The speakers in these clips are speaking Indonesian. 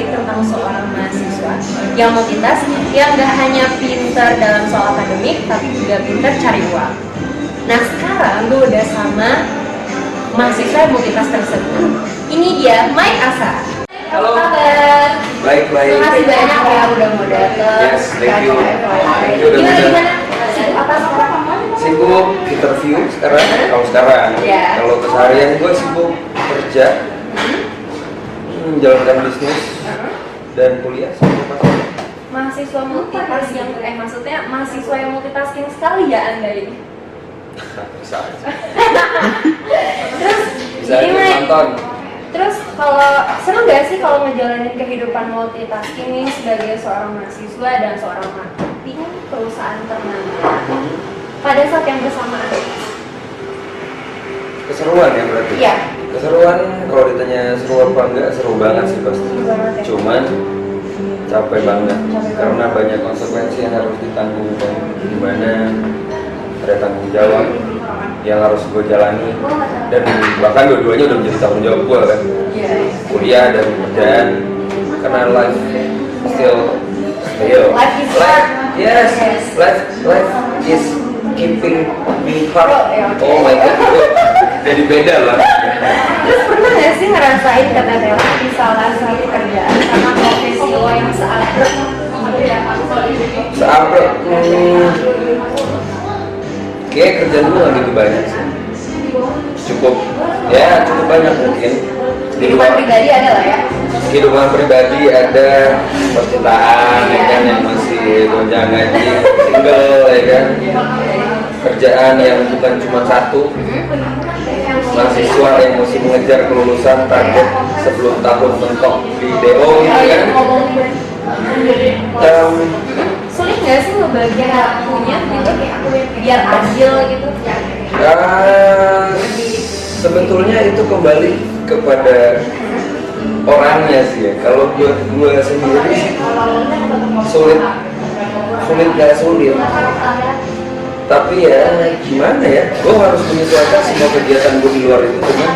baik tentang seorang mahasiswa yang multitask, yang gak hanya pintar dalam soal akademik, tapi juga pintar cari uang. Nah sekarang gue udah sama mahasiswa yang multitask tersebut. Ini dia Mike Asa. Halo. Apa kabar? Baik. Terima kasih banyak ya udah mau datang. Yes, thank you. Thank you udah Gimana? Sibuk apa sekarang? Sibuk interview sekarang. Yeah. Kalau keseharian gue sibuk kerja, jalankan bisnis dan kuliah sama pasar. Mahasiswa multitasking, maksudnya mahasiswa yang multitasking sekali ya Anda ini. Bisa aja. Terus Bisa jadi aja Mike, nonton. terus kalau seneng gak sih kalau ngejalanin kehidupan multitasking nih sebagai seorang mahasiswa dan seorang marketing perusahaan ternama pada saat yang bersamaan? Keseruan ya berarti? Iya. Keseruan, kalau ditanya seru apa enggak, seru banget sih pasti. Seru banget ya. Cuman capek banget karena banyak konsekuensi yang harus ditanggung dan gimana ada tanggung jawab yang harus gue jalani, dan bahkan dua-duanya udah menjadi tanggung jawab gue kan. Iya. Kuliah dan pekerjaan, karena life still. Life is hard. Yes, life is keeping me hard. Oh my god, jadi beda lah. Terus pernah gak sih ngerasain keteteran di salah satu kerjaan sama profesi lo yang seabrek? Seabrek, kayak kerjaan gue gak gitu banyak sih. Cukup banyak mungkin. Kehidupan pribadi ada lah ya? Kehidupan pribadi ada, percintaan ya kan, yang masih gonjang gaji, single ya kan. Kerjaan yang bukan cuma satu, mahasiswa yang mesti mengejar kelulusan target sebelum tahun mentok di DO ya kan. Sulit nggak sih ngebagi waktunya gitu biar adil gitu? Sebetulnya itu kembali kepada orangnya sih ya. Kalau buat gue sendiri sulit nggak sulit, tapi ya gimana ya, gue harus menyesuaikan semua kegiatan gue di luar itu dengan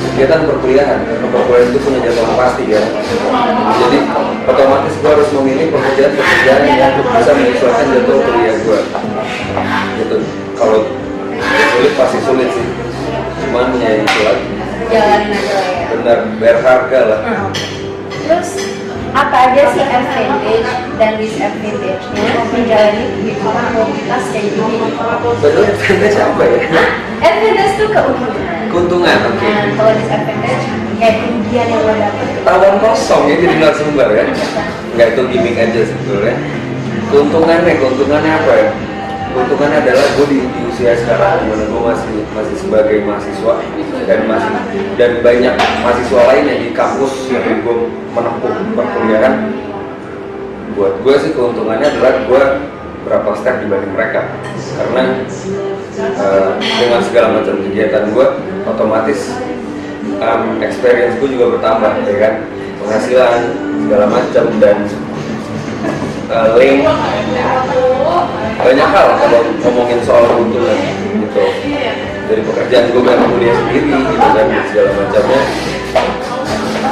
kegiatan perkuliahan, karena perkuliahan itu punya jadwal pasti ya. Jadi otomatis gue harus memilih pekerjaan yang bisa menyesuaikan jadwal kuliah gue gitu. Kalau sulit pasti sulit sih, cuman ya itu lagi, Jalanin aja lah ya. benar, bayar harga lah. Terus apa aja sih advantage dan disadvantage-nya menjalani kehidupan mobilitas kayak gini? Betul, advantage apa ya? Advantage tuh keuntungan. Oke. Nah, kalau disadvantage kayak kerugian yang lo dapet. Ketahuan kosong ya jadi narasumber kan? Nggak, itu gimmick aja sebetulnya. Keuntungannya apa ya? Keuntungannya adalah gue di usia sekarang dimana gue masih sebagai mahasiswa dan banyak mahasiswa lainnya di kampus yang gue menempuh perkuliahan. Buat gue sih keuntungannya adalah gue berapa step dibanding mereka, karena dengan segala macam kegiatan gue otomatis experience gue juga bertambah ya kan, penghasilan segala macam dan link banyak hal kalau ngomongin soal keuntungan gitu. Dari pekerjaan gue kan kuliah sendiri gitu kan, dan segala macamnya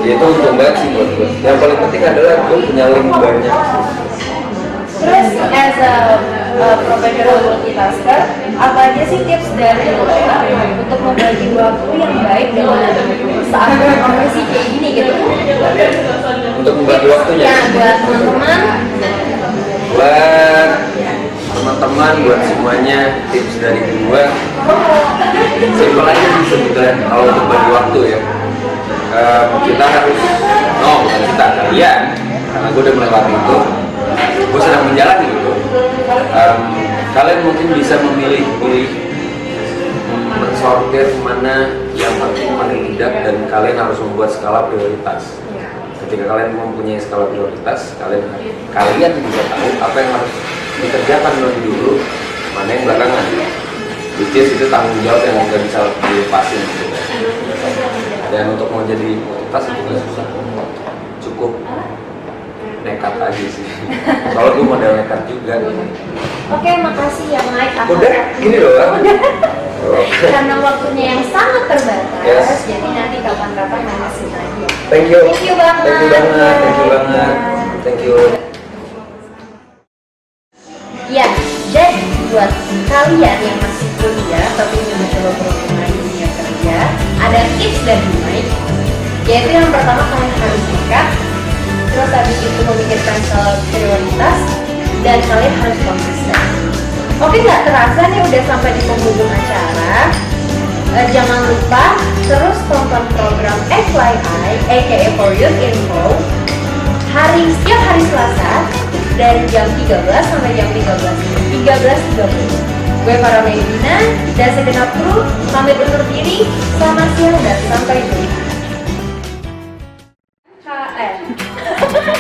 ya itu untung banget sih buat gue. Yang paling penting adalah gue punya link banyak. Terus as a professional multitasker, apa aja sih tips dari lo untuk membagi waktu yang baik dengan saat profesi kayak gini gitu? Untuk membagi waktunya Ya, buat teman-teman, buat semuanya, tips dari gue simpel aja sih sebetulnya. Kalau untuk bagi waktu ya, kita harus kalian, karena gue udah melewati itu, gue sedang menjalani itu. Kalian mungkin bisa memilih mensortir mana yang penting, mana yang tidak, dan kalian harus membuat skala prioritas. Ketika kalian mempunyai skala prioritas, kalian bisa tahu apa yang harus dikerjakan lebih dulu, mana yang belakangan. Which is itu tanggung jawab yang nggak bisa dilepasin gitu. Dan untuk mau jadi multitas itu nggak susah, cukup nekat aja sih. Soalnya gue model nekat juga. Oke, makasih ya Mike. Udah, gini doang. Karena waktunya yang sangat terbatas, Yes. jadi nanti kapan-kapan ngasih lagi. Thank you. Thank you banget. Thank you banget. Thank you banget. Thank you. Ya, jadi buat kalian yang masih kuliah tapi ingin mencoba program di dunia kerja, ada tips dari Mike, yaitu yang pertama kalian harus nikah, terus habis itu memikirkan soal prioritas, dan kalian harus konsisten. Oke, nggak terasa nih udah sampai di penghujung acara. Jangan lupa terus tonton program FYI, aka For Youth Info, setiap hari Selasa dari jam 13 sampai jam 13.30. Gue Farah Medina dan segenap kru pamit undur diri. Selamat siang dan sampai jumpa. KM.